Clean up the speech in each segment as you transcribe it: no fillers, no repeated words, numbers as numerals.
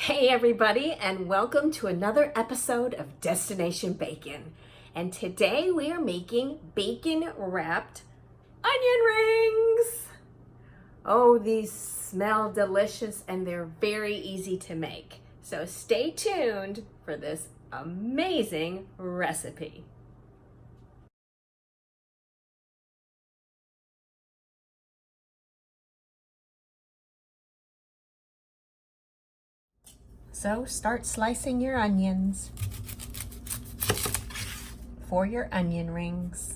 Hey everybody, and welcome to another episode of Destination Bacon. And today we are making bacon wrapped onion rings. Oh, these smell delicious and they're very easy to make. So stay tuned for this amazing recipe. So start slicing your onions for your onion rings.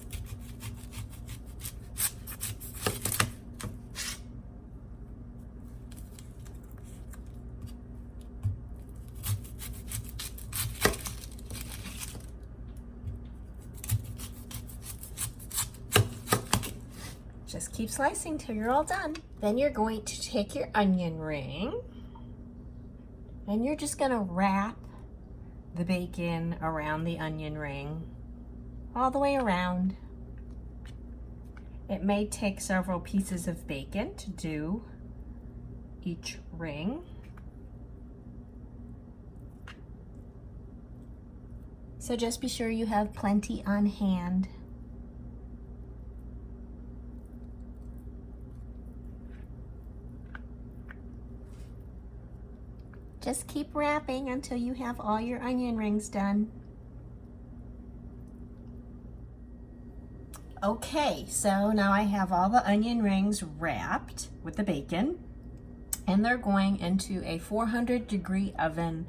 Just keep slicing till you're all done. Then you're going to take your onion ring and you're just gonna wrap the bacon around the onion ring, all the way around. It may take several pieces of bacon to do each ring. So just be sure you have plenty on hand. Just keep wrapping until you have all your onion rings done. Okay, so now I have all the onion rings wrapped with the bacon, and they're going into a 400-degree oven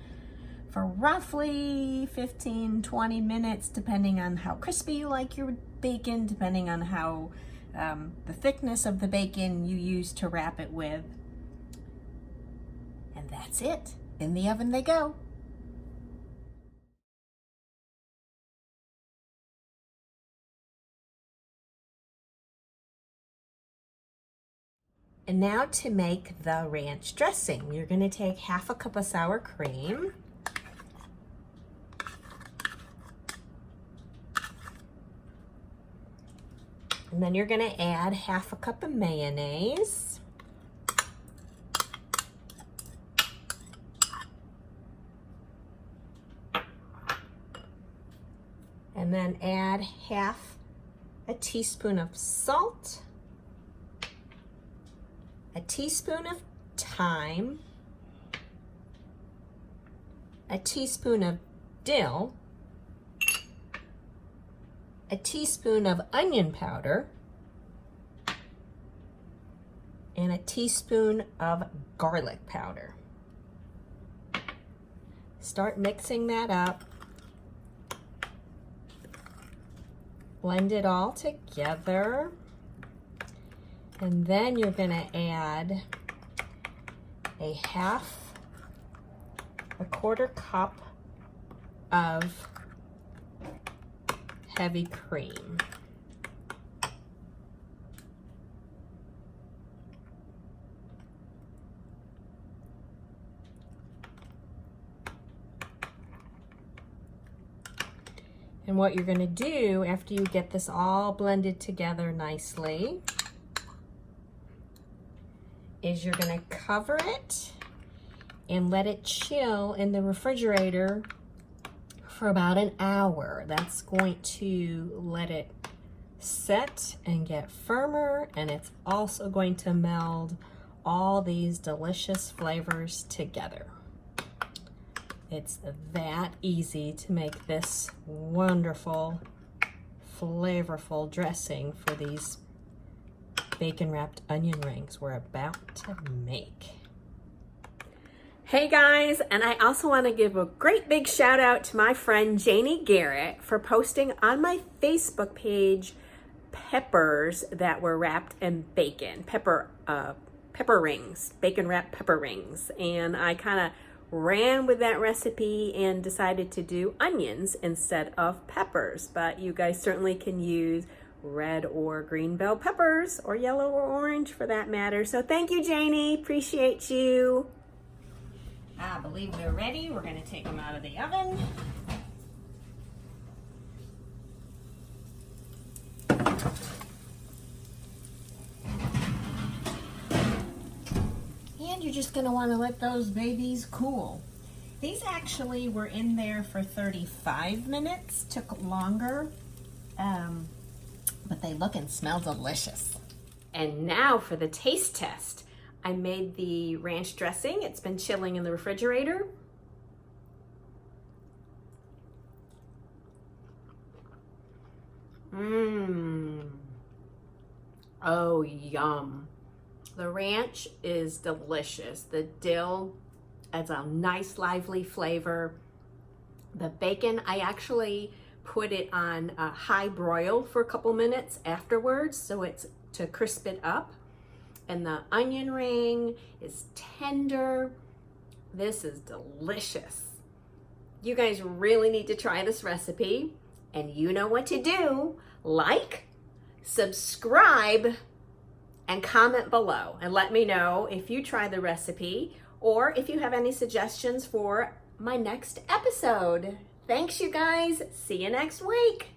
for roughly 15-20 minutes, depending on how crispy you like your bacon, depending on how the thickness of the bacon you use to wrap it with. And that's it. In the oven they go. And now to make the ranch dressing. You're going to take half a cup of sour cream. And then you're going to add half a cup of mayonnaise. And then add half a teaspoon of salt, a teaspoon of thyme, a teaspoon of dill, a teaspoon of onion powder, and a teaspoon of garlic powder. Start mixing that up. Blend it all together. And then you're gonna add a quarter cup of heavy cream. And what you're gonna do after you get this all blended together nicely is you're gonna cover it and let it chill in the refrigerator for about an hour. That's going to let it set and get firmer, and it's also going to meld all these delicious flavors together. It's that easy to make this wonderful, flavorful dressing for these bacon wrapped onion rings we're about to make. Hey guys, and I also want to give a great big shout out to my friend Janie Garrett for posting on my Facebook page peppers that were wrapped in bacon, pepper rings, bacon wrapped pepper rings. And I kind of ran with that recipe and decided to do onions instead of peppers, but you guys certainly can use red or green bell peppers, or yellow or orange for that matter. So thank you, Janie, appreciate you. I believe they're ready. We're going to take them out of the oven. just gonna wanna let those babies cool. These actually were in there for 35 minutes, took longer, but they look and smell delicious. And now for the taste test. I made the ranch dressing. It's been chilling in the refrigerator. Oh, yum. The ranch is delicious. The dill adds a nice lively flavor. The bacon, I actually put it on a high broil for a couple minutes afterwards, so it's to crisp it up. And the onion ring is tender. This is delicious. You guys really need to try this recipe, and you know what to do. Like, subscribe, and comment below and let me know if you try the recipe or if you have any suggestions for my next episode. Thanks, you guys. See you next week.